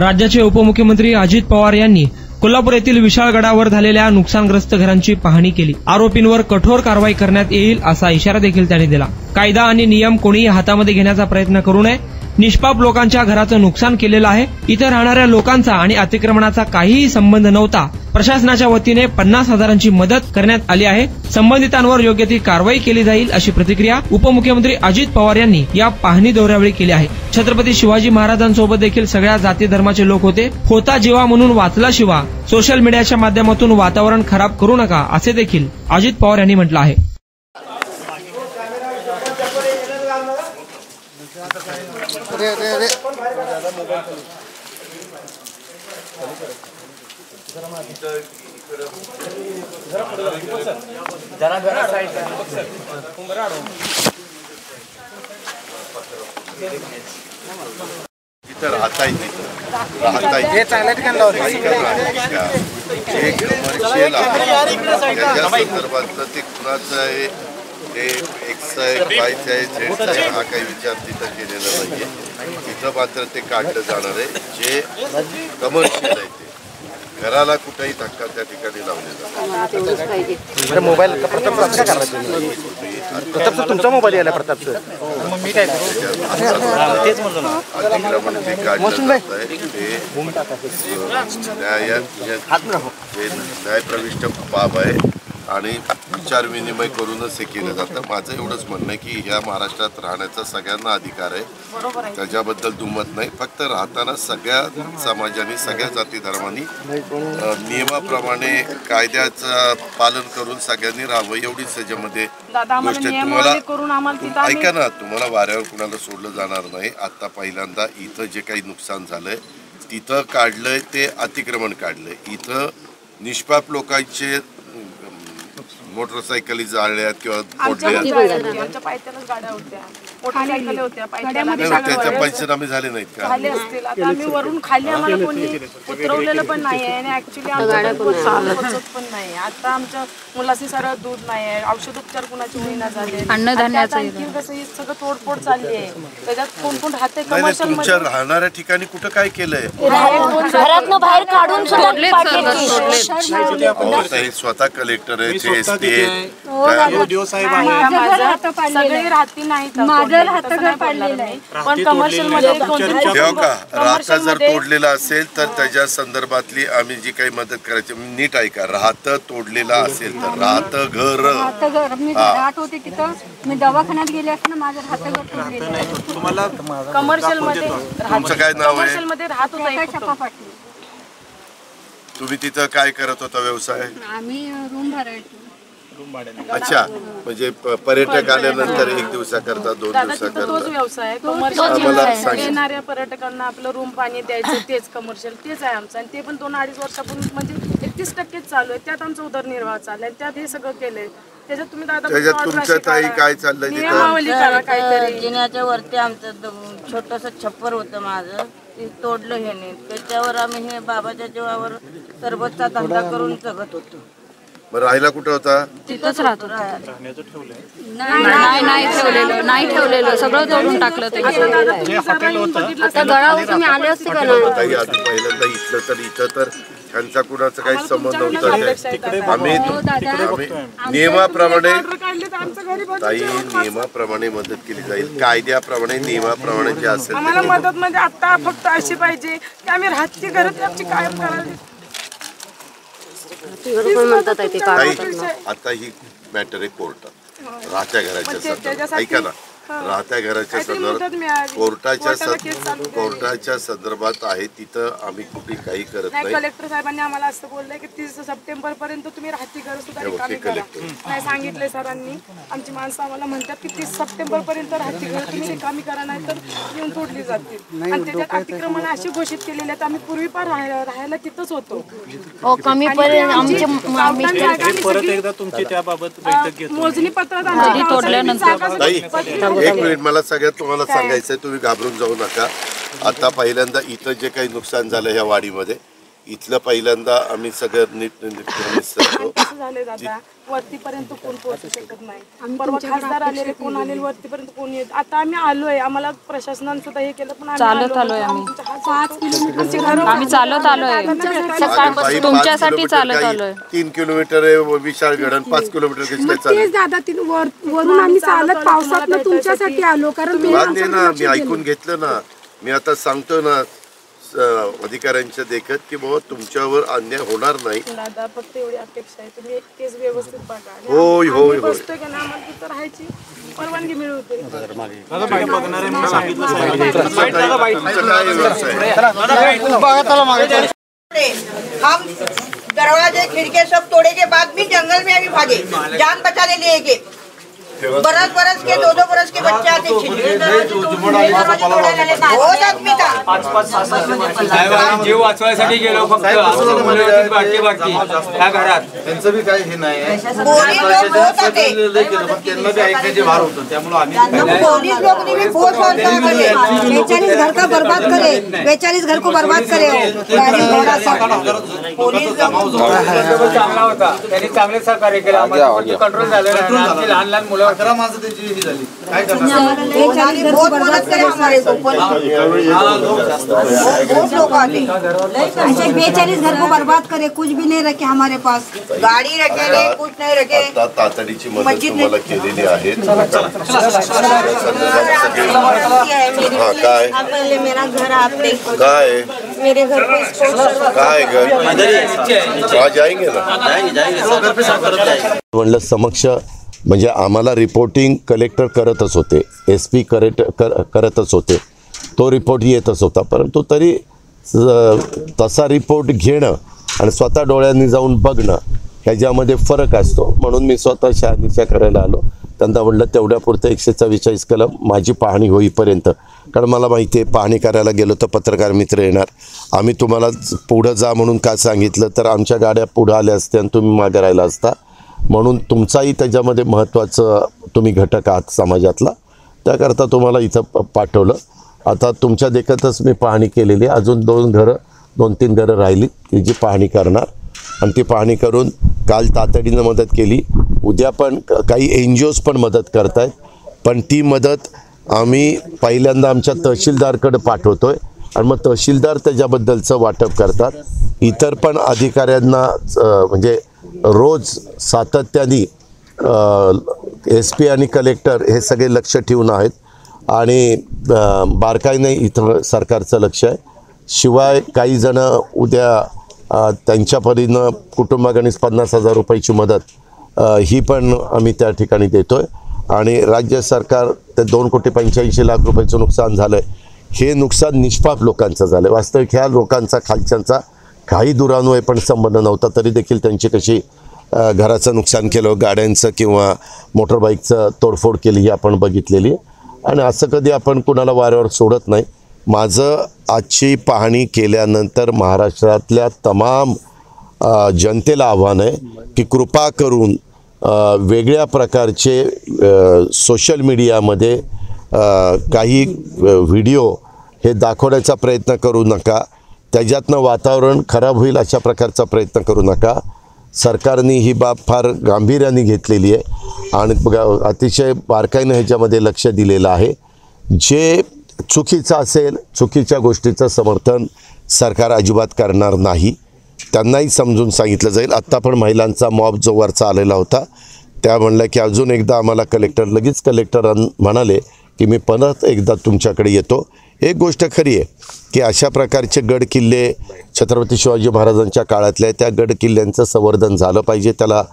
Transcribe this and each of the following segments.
राज्याचे उपमुख्यमंत्री अजित पवार यांनी कोल्हापूर येथील विशाळगडावर झालेल्या नुकसानग्रस्त घरांची पाहणी केली. आरोपींवर कठोर कारवाई करण्यात येईल असा इशारा देखील त्यांनी दिला. कायदा आणि नियम कोणीही हातामध्ये घेण्याचा प्रयत्न करू नये. निष्पाप लोकांच्या घराचं नुकसान केलेलं आहे. इथं राहणाऱ्या लोकांचा आणि अतिक्रमणाचा काहीही संबंध नव्हता. प्रशासनाच्या वतीने 50,000ची मदत करण्यात आली आहे. संबंधितांवर योग्य ती कारवाई केली जाईल अशी प्रतिक्रिया उपमुख्यमंत्री अजित पवार यांनी या पाहणी दौऱ्यावेळी केली आहे. छत्रपती शिवाजी महाराजांसोबत देखील सगळ्या जाती धर्माचे लोक होते. होता जीवा म्हणून वाचला शिवा. सोशल मीडियाच्या माध्यमातून वातावरण खराब करू नका असे देखील अजित पवार यांनी म्हटलं आहे. इथं राहता हे चांगल्या ठिकाणी जे कमर्शियल आहे त्याच्या संदर्भातलं ते कुणाचं आहे ते एक्स आहे वायचं आहे झेडचं आहे हा काही विचार तिथं केलेला नाहीये. तिथं मात्र ते काढलं जाणार आहे. जे कमर्शियल आहे ते घराला कुठेही धक्का त्या ठिकाणी लावलेला. मोबाईल प्रताप तुमचा मोबाईल यायला प्रताप सर मी काय अतिक्रमण जे काढलं जात आहे ते न्यायप्रविष्ट बाब आहे आणि विचार विनिमय करूनच हे केलं जातं. माझं एवढंच म्हणणं आहे की ह्या महाराष्ट्रात राहण्याचा सगळ्यांना अधिकार आहे. त्याच्याबद्दल दुमत नाही. फक्त राहताना सगळ्या समाजाने सगळ्या जाती धर्मांनी नियमाप्रमाणे कायद्याचं पालन करून सगळ्यांनी राहावं एवढीच त्याच्यामध्ये गोष्ट आहे. तुम्हाला ऐका ना, तुम्हाला वाऱ्यावर कुणाला सोडलं जाणार नाही. आता पहिल्यांदा इथं जे काही नुकसान झालंय तिथं काढलंय ते अतिक्रमण काढलंय. इथं निष्पाप लोकांचे मोटरसायकली जाळल्यात किंवा त्याच्या पंचनामे झाले नाहीत का? आम्ही वरून खाली आम्हाला कोणी उतरवलेलं पण नाही आहे आणि ऍक्च्युली पण नाही. आता आमच्या मुलाशी सरळ दूध नाही आहे. औषध उपचार कुणाची होईना झाले. अन्नधान्याचं कसं सगळं तोडफोड चालली आहे. त्याच्यात कोण कोण राहते कमर्शियल तुमच्या राहणाऱ्या ठिकाणी कुठं काय केलंय? बाहेर काढून स्वतः कलेक्टर आहे सगळे राहती नाही. पण कमर्शियल मध्ये राहता जर तोडलेला असेल तर त्याच्या संदर्भातली आम्ही जी काही मदत करायची नीट ऐका. राहतं तोडलेला असेल तर राहतं घर मी राहत होते तिथं मी दवाखान्यात गेले असताना माझं राहतं घर तुम्हाला कमर्शियल मध्ये तुमचं काय नाव आहे? कमर्शियल मध्ये राहत होता. तुम्ही तिथं काय करत होता व्यवसाय? आम्ही रूम भरायचो. अच्छा, म्हणजे पर्यटक आल्यानंतर 1 दिवसाकरता 2 दिवसाकरता तोच व्यवसाय. येणाऱ्या पर्यटकांना आपलं रूम पाणी द्यायचं तेच कमर्शियल तेच आहे आमचं. आणि ते पण 2-2.5 वर्षापूर्वी म्हणजे 31% चालू आहे. त्यात आमचा उदरनिर्वाह चाललाय. त्यात हे सगळं केलंय. त्याच्यात तुम्ही तुमच्या ताई काय चाललंय? जिन्याच्या वरती आमचं छोटस छप्पर होतं माझं ते तोडलं ह्याने. त्याच्यावर आम्ही हे बाबाच्या जीवावर सरबतचा धंदा करून जगत होतो. राहायला कुठं होता? तिथंच राहतो. नाही ठेवलेलं सगळं तोडून टाकलं. ते आता गडावर तुम्ही आले असते का? पहिल्यांदा इथलं तर इथं तर त्यांचा कुणाचा काही संबंध नव्हता. आम्ही नियमाप्रमाणे ताई नियमाप्रमाणे मदत केली जाईल. कायद्याप्रमाणे नियमाप्रमाणे जे असेल मदत म्हणजे आता फक्त अशी पाहिजे की आम्ही राहती घरात आमची कायम करावी. आता ही मॅटर आहे कोर्टात. राहत्या घराच्या संदर्भात ऐका ना, राहत्या घराच्या संदर्भात कोर्टाच्या संदर्भात आहे. तिथं आम्ही कुठे काही करत नाही. कलेक्टर साहेबांनी आम्हाला असं बोललंय की 30 सप्टेंबर पर्यंत तुम्ही राहती घर सुद्धा रिकामी करा. नाही सांगितलंय सरांनी. आमची माणसं आम्हाला म्हणतात की 30 सप्टेंबर पर्यंत राहती घर तुम्ही रिकामी करा नाही तर येऊन तोडली जातील. आणि त्याच्यात अतिक्रमण अशी घोषित केलेली आहेत. आम्ही पूर्वी पण राहायला तिथंच होतो. मोजणी पत्रात 1 मिनिट मला सगळ्यात तुम्हाला सांगायचंय. तुम्ही घाबरून जाऊ नका. आता पहिल्यांदा इथं जे काही नुकसान झालं ह्या वाडीमध्ये इथलं पहिल्यांदा आम्ही सगळं नीट असं झालंय दादा, वरतीपर्यंत कोण पोहोचू शकत नाही. परवा खासदार आलेले, कोण आलेले वरतीपर्यंत कोण येत. आता आम्ही आलोय, आम्हाला प्रशासनाने सुद्धा हे केलं, पण चालत आलोय आम्ही. आम्ही चालत आलोय, तुमच्यासाठी चालत आलोय. 3 किलोमीटर आहे विशाल गडन, 5 किलोमीटर तेच दादा वरून आम्ही चालत पावसात तुमच्यासाठी आलो, कारण मी ऐकून घेतलं ना. मी आता सांगतो ना अधिकाऱ्यांच्या देखत की बाबा तुमच्यावर अन्याय होणार नाही. दादा फक्त एवढी अपेक्षा आहे, तुम्ही एक केस व्यवस्थित बघा. होय होय होय. बसतोय का ना, आम्हाला तिथं राहायची परवानगी मिळवते. हम दरवाजे खिड़की सब तोड़े के बाद भी जंगल में अभी भागे, जान बचाने लिए गए. बरस के 2-2 बरस के बच्चे आते बहुत आदमी था. जीव वाचवायसाठी गेलो फक्त त्या घरात. त्यांचं बी काही हे नाही, ऐकण्याचे भार होतं, त्यामुळे आम्ही पोलीस लोग ने भी बहुत 42 घर का बर्बाद करे, 42 घर को बर्बाद करे. पोलीस चांगला होता, त्यांनी चांगले सहकार्य केलं आम्हाला. कंट्रोल झालेलं आहे. लहान लहान मुलं 11 माणसं त्यांची ही झाली. काय बहुत मदद करे हमारे को. बहुत लोग आते, ऐसे 42 घर को बर्बाद करे, कुछ भी नहीं रखे हमारे पास. गाड़ी रखे नहीं, कुछ नहीं रखे. तातडीची मदत तुम्हाला केलेली आहे. काय पहले मेरा घर आपने काय मेरे घर पे काय घर आज जाएंगे ना. म्हणलं समक्ष म्हणजे आम्हाला रिपोर्टिंग कलेक्टर करतच होते, SP करतच होते, तो रिपोर्ट येतच होता. परंतु तरी तसा रिपोर्ट घेणं आणि स्वतः डोळ्यांनी जाऊन बघणं ह्याच्यामध्ये फरक असतो. म्हणून मी स्वतः शहानिशा करायला आलो. त्यांना म्हटलं तेवढ्यापुरतं 144 कलम माझी पाहणी होईपर्यंत, कारण मला माहिती आहे पाहणी करायला गेलो तर पत्रकार मित्र येणार. आम्ही तुम्हाला पुढं जा म्हणून का सांगितलं तर आमच्या गाड्या पुढं आल्या असत्या आणि तुम्ही मागे राहिला असता. म्हणून तुमचाही त्याच्यामध्ये महत्त्वाचं तुम्ही घटक आहात समाजातला, त्याकरता तुम्हाला इथं पाठवलं. आता तुमच्या देखतच मी पाहणी केलेली आहे. अजून 2-3 घरं राहिली ती जी पाहणी करणार आणि ती पाहणी करून काल तातडीनं मदत केली. उद्या पण काही NGOs पण मदत करत आहेत, पण ती मदत आम्ही पहिल्यांदा आमच्या तहसीलदारकडे पाठवतो आहे आणि मग तहसीलदार त्याच्याबद्दलचं वाटप करतात. इतर पण अधिकाऱ्यांना म्हणजे रोज सातत्याने SP आणि कलेक्टर हे सगळे लक्ष ठेवून आहेत आणि बारकाईने इथं सरकारचं लक्ष आहे. शिवाय काही जण उद्या त्यांच्या परीनं कुटुंबागणीस 50,000 रुपयाची मदत ही पण आम्ही त्या ठिकाणी देतो आहे. आणि राज्य सरकार ते 2,85,00,000 रुपयाचं नुकसान झालं आहे, हे नुकसान निष्पाप लोकांचं झालं आहे. वास्तविक ह्या लोकांचा खालच्यांचा काही दुरान्वय पण संबंध नव्हता, तरी देखील त्यांची कशी घराचं नुकसान केलं, गाड्यांचं किंवा मोटरबाईकचं तोडफोड केली ही आपण बघितलेली आहे. आणि असं कधी आपण कुणाला वाऱ्यावर सोडत नाही. माझं आजची पाहणी केल्यानंतर महाराष्ट्रातल्या तमाम जनतेला आव्हान आहे की कृपा करून वेगळ्या प्रकारचे सोशल मीडियामध्ये काही व्हिडिओ हे दाखवण्याचा प्रयत्न करू नका. त्याच्यातनं वातावरण खराब होईल अशा प्रकारचा प्रयत्न करू नका. सरकारने ही बाब फार गांभीर्याने घेतलेली आहे आणि अतिशय बारकाईनं ह्याच्यामध्ये लक्ष दिलेलं आहे. जे चुकीचं असेल, चुकीच्या गोष्टीचं समर्थन सरकार अजिबात करणार नाही. त्यांनाही समजून सांगितलं जाईल. आत्ता पण महिलांचा मॉब जो वरचा आलेला होता त्या म्हणल्या की अजून एकदा आम्हाला लगेच कलेक्टर म्हणाले की मी परत एकदा तुमच्याकडे येतो. एक गोष्ट खरी आहे की अशा प्रकारचे गड किल्ले छत्रपती शिवाजी महाराजांच्या काळातल्या त्या गड किल्ल्यांचं संवर्धन झालं पाहिजे. त्याला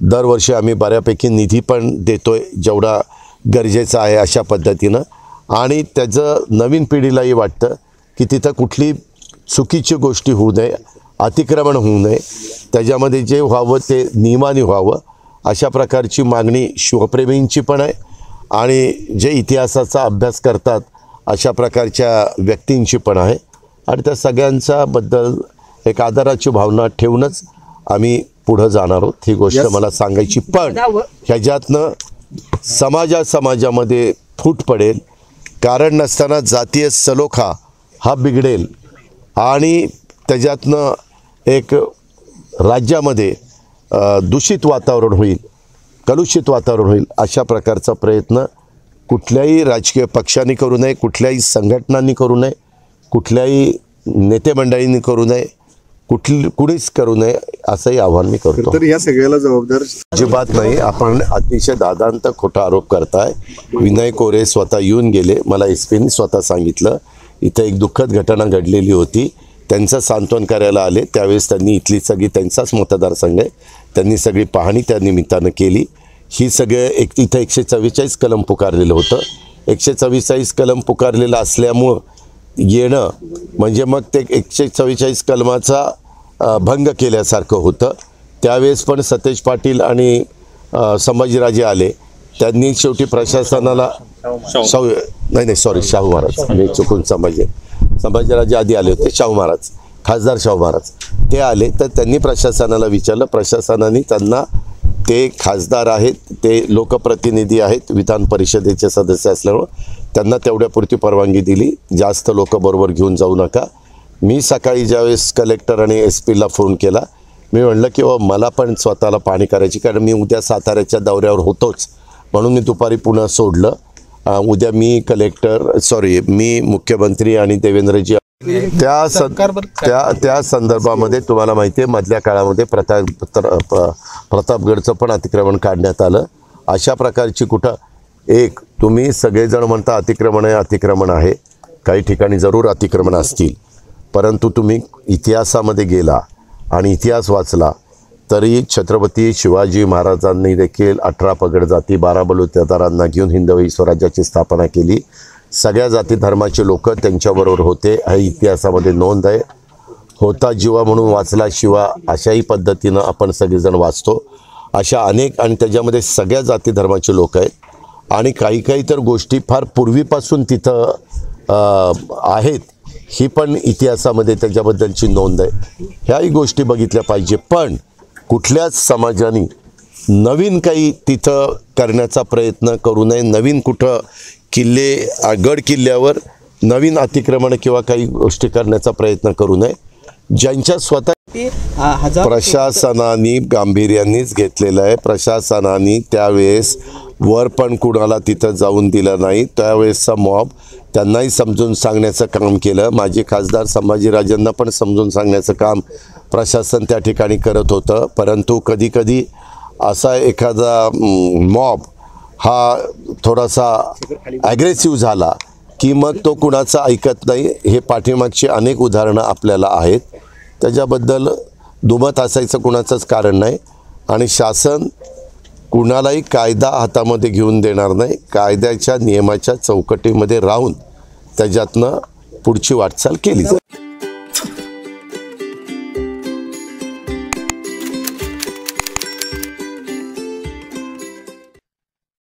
दरवर्षी आम्ही बऱ्यापैकी निधी पण देतो आहे जेवढा गरजेचं आहे अशा पद्धतीनं. आणि त्याचं नवीन पिढीलाही वाटतं की तिथं कुठली चुकीची गोष्टी होऊ नये, अतिक्रमण होऊ नये, त्याच्यामध्ये जे व्हावं ते नियमाने व्हावं अशा प्रकारची मागणी शिवप्रेमींची पण आहे आणि जे इतिहासाचा अभ्यास करतात अशा प्रकारच्या व्यक्तींची पण आहे. आणि त्या सगळ्यांच्याबद्दल एक आदराची भावना ठेवूनच आम्ही पुढं जाणार आहोत, ही गोष्ट मला सांगायची. पण ह्याच्यातनं समाजामध्ये फूट पडेल, कारण नसताना जातीय सलोखा हा बिघडेल आणि त्याच्यातनं एक राज्यामध्ये दूषित वातावरण होईल, कलुषित वातावरण होईल अशा प्रकारचा प्रयत्न कुठल्याही राजकीय पक्षांनी करू नये, कुठल्याही संघटनांनी करू नये, कुठल्याही नेते मंडळींनी करू नये, कुणीच करू नये असंही आव्हान मी करतो. तर या सगळ्याला जबाबदार अजिबात नाही. आपण अतिशय दादांत खोटा आरोप करताय. विनय कोरे स्वतः येऊन गेले, मला एसपीने स्वतः सांगितलं इथं एक दुःखद घटना घडलेली होती, त्यांचं सांत्वन करायला आले. त्यावेळेस त्यांनी इथली सगळी, त्यांचाच मतदारसंघ आहे, त्यांनी सगळी पाहणी त्या निमित्तानं केली. ही सगळं इथं 144 कलम पुकारलेलं होतं. 144 कलम पुकारलेलं असल्यामुळं येणं म्हणजे मग ते 144 कलमाचा भंग केल्यासारखं होतं. त्यावेळेस पण सतेज पाटील आणि संभाजीराजे आले. त्यांनी शेवटी प्रशासनाला शाहू महाराज, मी चुकून संभाजीराजे आधी आले होते, शाहू महाराज, खासदार शाहू महाराज ते आले. तर त्यांनी प्रशासनाला विचारलं, प्रशासनाने त्यांना ते खासदार आहेत, ते लोकप्रतिनिधी आहेत, विधान परिषदेचे सदस्य असल्यामुळं त्यांना तेवढ्यापुरती परवानगी दिली, जास्त लोक बरोबर घेऊन जाऊ नका. मी सकाळी ज्यावेळेस कलेक्टर आणि SP ला फोन केला, मी म्हणलं की मला पण स्वतःला पाहणी करायची, कारण मी उद्या साताऱ्याच्या दौऱ्यावर होतोच, म्हणून मी दुपारी पुन्हा सोडलं. उद्या मी मुख्यमंत्री आणि देवेंद्रजी त्या संदर्भामध्ये तुम्हाला माहिती आहे मधल्या काळामध्ये प्रतापगडचं पण अतिक्रमण काढण्यात आलं. अशा प्रकारची कुठं एक तुम्ही सगळेजण म्हणता अतिक्रमण आहे, काही ठिकाणी जरूर अतिक्रमण असतील, परंतु तुम्ही इतिहासामध्ये गेला आणि इतिहास वाचला तरी छत्रपती शिवाजी महाराजांनी देखील 18 पगड जाती 12 बलुतेदारांना घेऊन हिंदवी स्वराज्याची स्थापना केली. सगळ्या जाती धर्माचे लोक त्यांच्याबरोबर होते, हे इतिहासामध्ये नोंद आहे. होता जीवा म्हणून वाचला शिवा, अशाही पद्धतीनं आपण सगळेजण वाचतो. अशा अनेक, आणि त्याच्यामध्ये सगळ्या जाती धर्माचे लोक आहेत आणि काही तर गोष्टी फार पूर्वीपासून तिथं आहेत, ही पण इतिहासामध्ये त्याच्याबद्दलची नोंद आहे. ह्याही गोष्टी बघितल्या पाहिजे. पण कुठल्याच समाजाने नवीन काही तिथं करण्याचा प्रयत्न करू नये. नवीन कुठं गड किल्ल्यावर नवीन अतिक्रमण किंवा काही गोष्टी करण्याचा प्रयत्न करू नये. ज्यांच्या स्वतः प्रशासनाने गांभीर्यानेच घेतलेलं आहे. प्रशासनाने त्यावेळेस वर पण कुणाला तिथं जाऊन दिलं नाही. त्यावेळेसचा मॉब त्यांनाही समजून सांगण्याचं काम केलं. माजी खासदार संभाजीराजेंना पण समजून सांगण्याचं काम प्रशासन त्या ठिकाणी करत होतं. परंतु कधी असा एखादा मॉब हा थोडासा ॲग्रेसिव्ह झाला की मग तो कुणाचं ऐकत नाही. हे पाठीमागची अनेक उदाहरणं आपल्याला आहेत. त्याच्याबद्दल दुमत असायचं कुणाचंच कारण नाही. आणि शासन कुणालाही कायदा हातामध्ये घेऊन देणार नाही. कायद्याच्या नियमाच्या चौकटीमध्ये राहून त्याच्यातनं पुढची वाटचाल केली जाईल.